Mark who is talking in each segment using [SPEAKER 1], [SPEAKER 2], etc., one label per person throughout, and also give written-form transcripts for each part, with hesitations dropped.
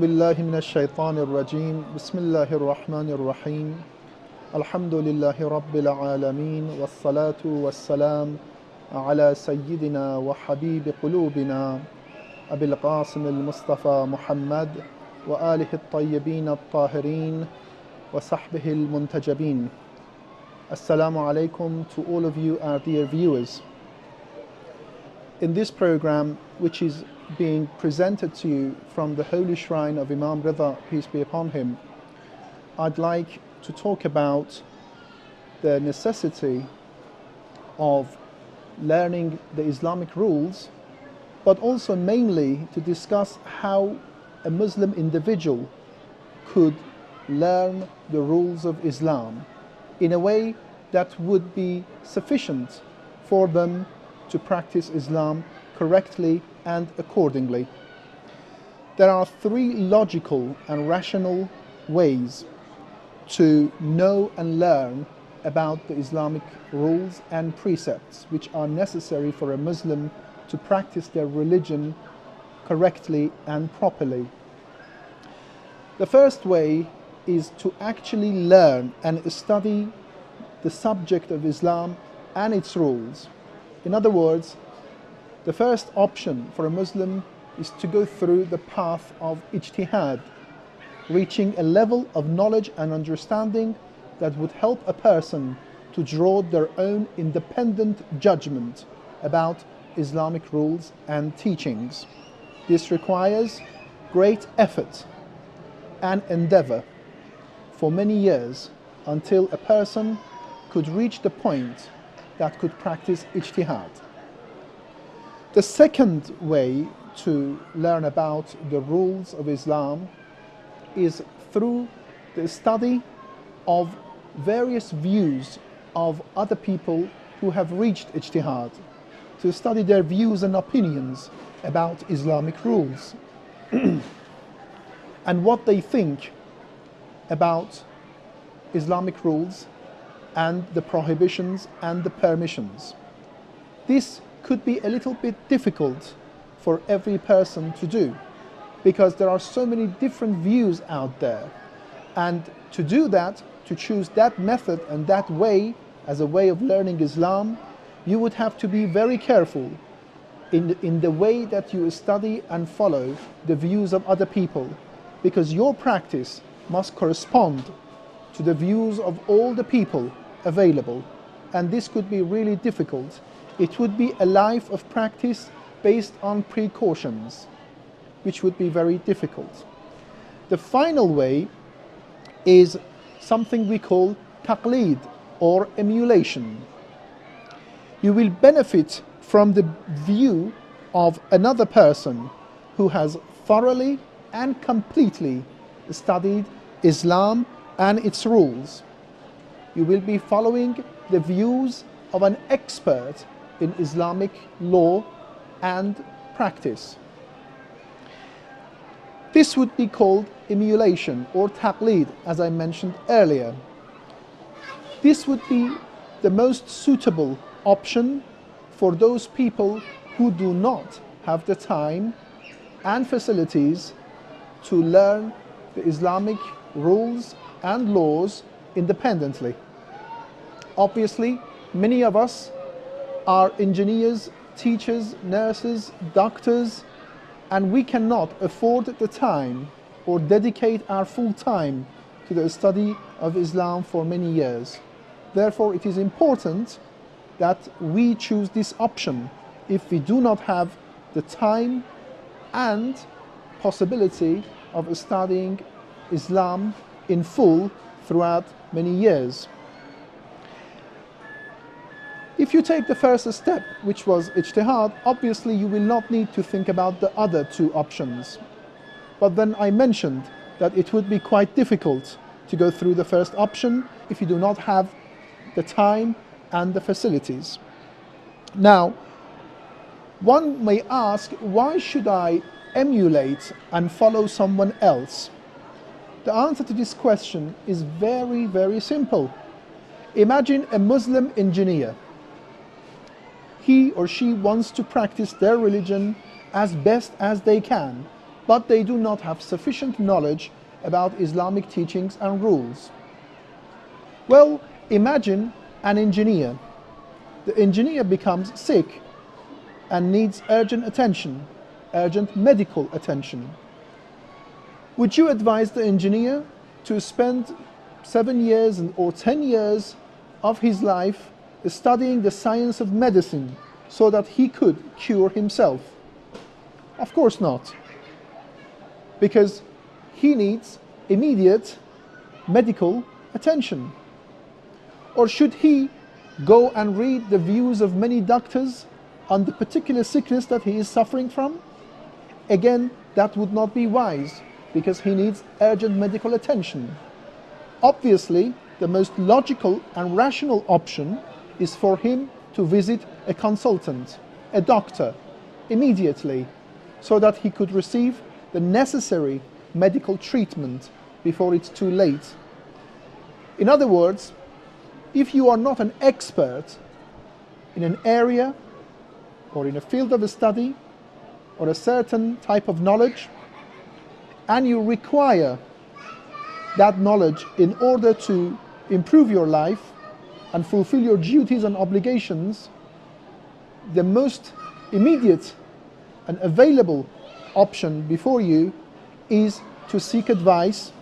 [SPEAKER 1] بالله من الشيطان الرجيم بسم الله الرحمن الرحيم الحمد لله رب العالمين والصلاة والسلام على سيدنا وحبيب قلوبنا أبي القاسم المصطفى محمد وآله الطيبين الطاهرين وصحبه المنتجبين. Assalamu alaikum to all of you, our dear viewers. In this program, which is being presented to you from the holy shrine of Imam Rida, peace be upon him, I'd like to talk about the necessity of learning the Islamic rules, but also mainly to discuss how a Muslim individual could learn the rules of Islam in a way that would be sufficient for them to practice Islam correctly and accordingly. There are three logical and rational ways to know and learn about the Islamic rules and precepts which are necessary for a Muslim to practice their religion correctly and properly. The first way is to actually learn and study the subject of Islam and its rules. In other words, the first option for a Muslim is to go through the path of ijtihad, reaching a level of knowledge and understanding that would help a person to draw their own independent judgment about Islamic rules and teachings. This requires great effort and endeavor for many years until a person could reach the point that could practice ijtihad. The second way to learn about the rules of Islam is through the study of various views of other people who have reached ijtihad, to study their views and opinions about Islamic rules and what they think about Islamic rules and the prohibitions and the permissions. This could be a little bit difficult for every person to do because there are so many different views out there, and to do that, to choose that method and that way as a way of learning Islam, you would have to be very careful in the way that you study and follow the views of other people, because your practice must correspond to the views of all the people available, and this could be really difficult. It would be a life of practice based on precautions, which would be very difficult. The final way is something we call taqleed or emulation. You will benefit from the view of another person who has thoroughly and completely studied Islam and its rules. You will be following the views of an expert in Islamic law and practice. This would be called emulation or taqleed, as I mentioned earlier. This would be the most suitable option for those people who do not have the time and facilities to learn the Islamic rules and laws independently. Obviously, many of us are engineers, teachers, nurses, doctors, and we cannot afford the time or dedicate our full time to the study of Islam for many years. Therefore, it is important that we choose this option if we do not have the time and possibility of studying Islam in full throughout many years. If you take the first step, which was ijtihad, obviously you will not need to think about the other two options. But then I mentioned that it would be quite difficult to go through the first option if you do not have the time and the facilities. Now, one may ask, why should I emulate and follow someone else? The answer to this question is very, very simple. Imagine a Muslim engineer. He or she wants to practice their religion as best as they can but they do not have sufficient knowledge about Islamic teachings and rules. Well, imagine an engineer. The engineer becomes sick and needs urgent attention, urgent medical attention. Would you advise the engineer to spend 7 years or 10 years of his life studying the science of medicine so that he could cure himself? Of course not. Because he needs immediate medical attention. Or should he go and read the views of many doctors on the particular sickness that he is suffering from? Again, that would not be wise, because he needs urgent medical attention. Obviously, the most logical and rational option is for him to visit a consultant, a doctor, immediately, so that he could receive the necessary medical treatment before it's too late. In other words, if you are not an expert in an area or in a field of study or a certain type of knowledge, and you require that knowledge in order to improve your life and fulfill your duties and obligations, the most immediate and available option before you is to seek advice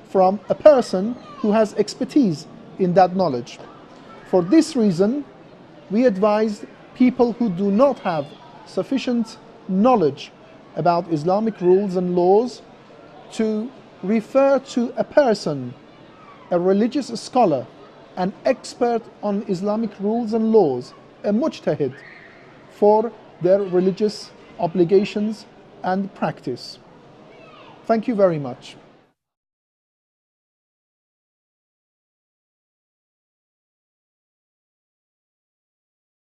[SPEAKER 1] from a person who has expertise in that knowledge. For this reason, we advise people who do not have sufficient knowledge about Islamic rules and laws to refer to a person, a religious scholar, an expert on Islamic rules and laws, a mujtahid, for their religious obligations and practice. Thank you very much.